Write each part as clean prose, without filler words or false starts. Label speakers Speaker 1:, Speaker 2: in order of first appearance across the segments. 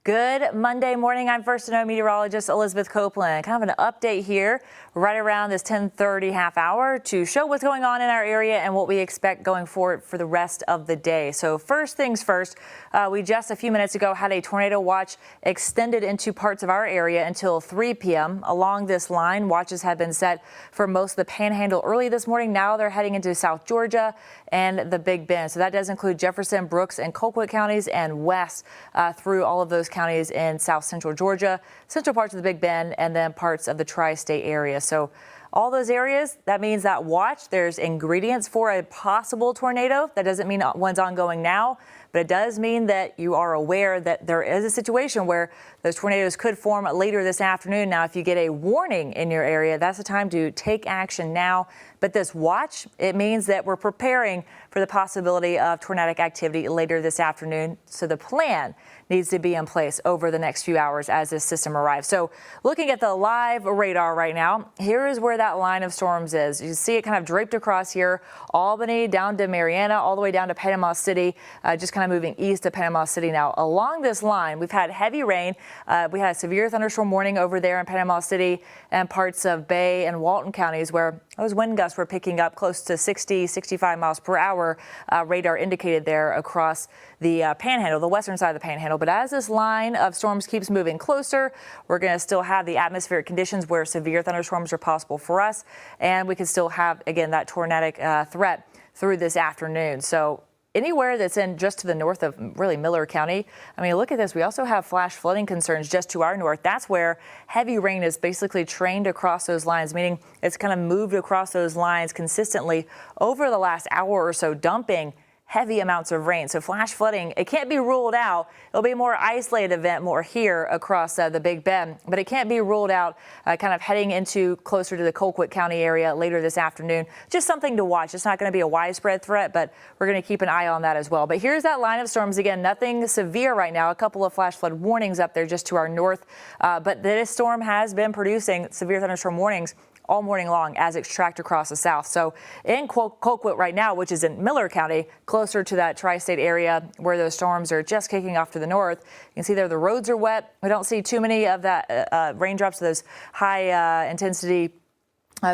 Speaker 1: Good Monday morning. I'm First to Know Meteorologist Elizabeth Copeland. Kind of an update here right around this 10:30 half hour to show what's going on in our area and what we expect going forward for the rest of the day. So first things first, we just a few minutes ago had a tornado watch extended into parts of our area until 3 p.m. Along this line, watches have been set for most of the Panhandle early this morning. Now they're heading into South Georgia and the Big Bend. So that does include Jefferson, Brooks, and Colquitt counties and west through all of those counties in south central Georgia, central parts of the Big Bend, and then parts of the tri-state area. So all those areas, that means that watch, there's ingredients for a possible tornado. That doesn't mean one's ongoing now, but it does mean that you are aware that there is a situation where those tornadoes could form later this afternoon. Now, if you get a warning in your area, that's the time to take action now. But this watch, it means that we're preparing for the possibility of tornadic activity later this afternoon. So the plan needs to be in place over the next few hours as this system arrives. So looking at the live radar right now, here is where that line of storms is. You see it kind of draped across here, Albany down to Mariana, all the way down to Panama City, just kind of moving east of Panama City now. Along this line, we've had heavy rain. We had a severe thunderstorm warning over there in Panama City and parts of Bay and Walton counties where those wind gusts were picking up close to 60, 65 miles per hour. Radar indicated there across the Panhandle, the western side of the Panhandle. But as this line of storms keeps moving closer, we're going to still have the atmospheric conditions where severe thunderstorms are possible for us. And we can still have, again, that tornadic threat through this afternoon. So anywhere that's in just to the north of really Miller County. I mean, look at this. We also have flash flooding concerns just to our north. That's where heavy rain is basically trained across those lines, meaning it's kind of moved across those lines consistently over the last hour or so, dumping heavy amounts of rain. So flash flooding, it can't be ruled out. It'll be a more isolated event more here across the Big Bend, but it can't be ruled out kind of heading into closer to the Colquitt County area later this afternoon. Just something to watch. It's not going to be a widespread threat, but we're going to keep an eye on that as well. But here's that line of storms again. Nothing severe right now. A couple of flash flood warnings up there just to our north, but this storm has been producing severe thunderstorm warnings all morning long as it's tracked across the south. So in Colquitt right now, which is in Miller County, closer to that tri-state area where those storms are just kicking off to the north, you can see there the roads are wet. We don't see too many of that raindrops, those high intensity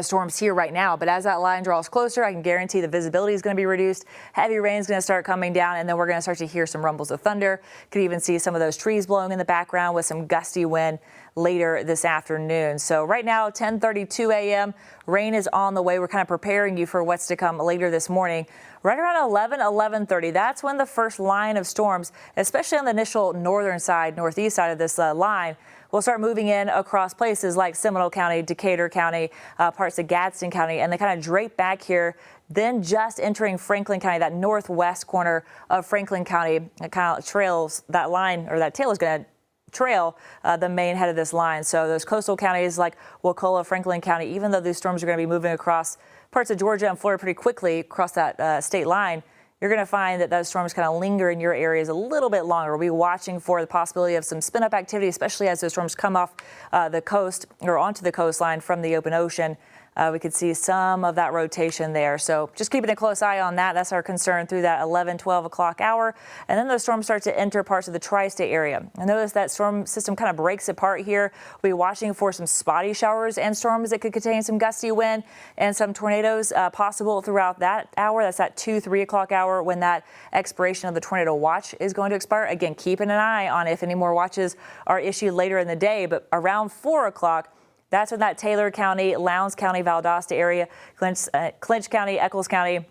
Speaker 1: storms here right now, but as that line draws closer, I can guarantee the visibility is going to be reduced. Heavy rain is going to start coming down, and then we're going to start to hear some rumbles of thunder. Could even see some of those trees blowing in the background with some gusty wind later this afternoon. So right now, 10:32 a.m., rain is on the way. We're kind of preparing you for what's to come later this morning. Right around 11:30, that's when the first line of storms, especially on the initial northern side, northeast side of this line, will start moving in across places like Seminole County, Decatur County, parts of Gadsden County, and they kind of drape back here, then just entering Franklin County, that northwest corner of Franklin County. It kind of trails that line, or that tail is going to trail the main head of this line. So those coastal counties like Wakulla, Franklin County, even though these storms are going to be moving across parts of Georgia and Florida pretty quickly across that state line, you're going to find that those storms kind of linger in your areas a little bit longer. We'll be watching for the possibility of some spin-up activity, especially as those storms come off the coast or onto the coastline from the open ocean. We could see some of that rotation there. So just keeping a close eye on that. That's our concern through that 12 o'clock hour. And then those storms start to enter parts of the tri-state area. I notice that storm system kind of breaks apart here. We'll be watching for some spotty showers and storms that could contain some gusty wind and some tornadoes possible throughout that hour. That's that 3 o'clock hour when that expiration of the tornado watch is going to expire. Again, keeping an eye on if any more watches are issued later in the day. But around 4 o'clock, that's when that Taylor County, Lowndes County, Valdosta area, Clinch County, Eccles County,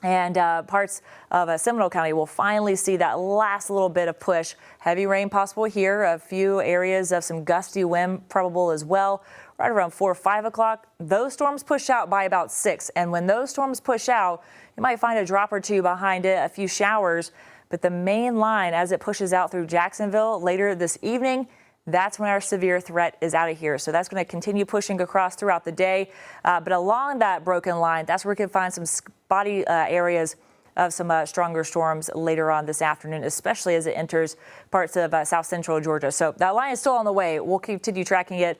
Speaker 1: and parts of Seminole County will finally see that last little bit of push. Heavy rain possible here. A few areas of some gusty wind probable as well. Right around 4 or 5 o'clock, those storms push out by about 6. And when those storms push out, you might find a drop or two behind it, a few showers. But the main line, as it pushes out through Jacksonville later this evening, that's when our severe threat is out of here. So that's going to continue pushing across throughout the day. But along that broken line, that's where we can find some spotty areas of some stronger storms later on this afternoon, especially as it enters parts of south central Georgia. So that line is still on the way. We'll continue tracking it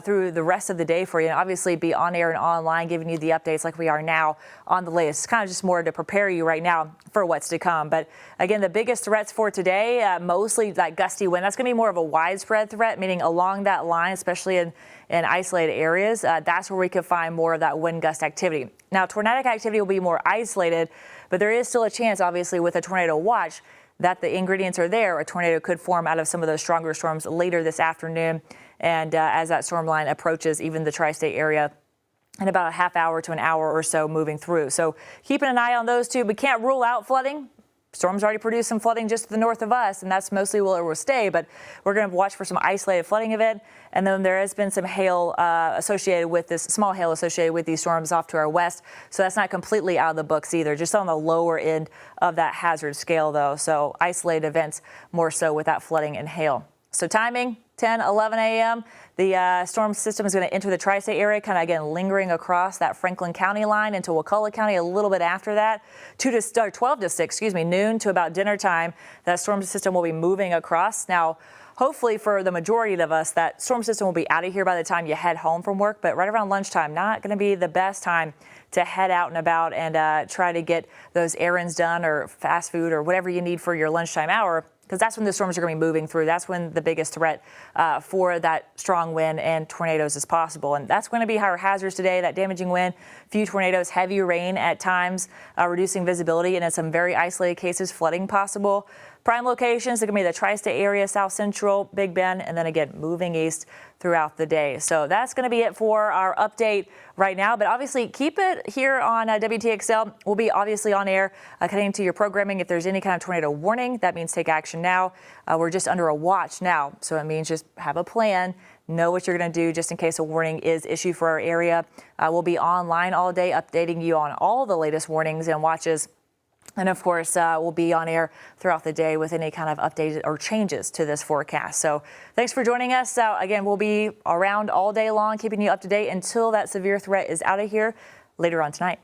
Speaker 1: through the rest of the day for you, and obviously be on air and online giving you the updates like we are now on the latest. It's kind of just more to prepare you right now for what's to come. But again, the biggest threats for today, mostly that gusty wind. That's going to be more of a widespread threat, meaning along that line, especially in isolated areas. That's where we could find more of that wind gust activity. Now, tornadic activity will be more isolated, but there is still a chance, obviously, with a tornado watch that the ingredients are there. A tornado could form out of some of those stronger storms later this afternoon. And as that storm line approaches even the tri-state area in about a half hour to an hour or so moving through. So keeping an eye on those two. We can't rule out flooding. Storms already produced some flooding just to the north of us, and that's mostly where it will stay. But we're going to watch for some isolated flooding event. And then there has been some hail associated with this, small hail associated with these storms off to our west. So that's not completely out of the books either, just on the lower end of that hazard scale, though. So isolated events more so with that flooding and hail. So timing, 10, 11 a.m. The storm system is going to enter the tri-state area, kind of again lingering across that Franklin County line into Wakulla County a little bit after that. 12 to 6, noon to about dinner time. That storm system will be moving across. Now, hopefully for the majority of us, that storm system will be out of here by the time you head home from work. But right around lunchtime, not going to be the best time to head out and about and try to get those errands done or fast food or whatever you need for your lunchtime hour, because that's when the storms are going to be moving through. That's when the biggest threat for that strong wind and tornadoes is possible. And that's going to be our hazards today, that damaging wind, few tornadoes, heavy rain at times, reducing visibility, and in some very isolated cases, flooding possible. Prime locations are going to be the tri-state area, south central, Big Bend, and then again, moving east throughout the day. So that's going to be it for our update right now. But obviously, keep it here on WTXL. We'll be obviously on air cutting to your programming. If there's any kind of tornado warning, that means take action now. We're just under a watch now. So it means just have a plan. Know what you're going to do just in case a warning is issued for our area. We'll be online all day updating you on all the latest warnings and watches. And of course, we'll be on air throughout the day with any kind of updates or changes to this forecast. So thanks for joining us. Again, we'll be around all day long, keeping you up to date until that severe threat is out of here later on tonight.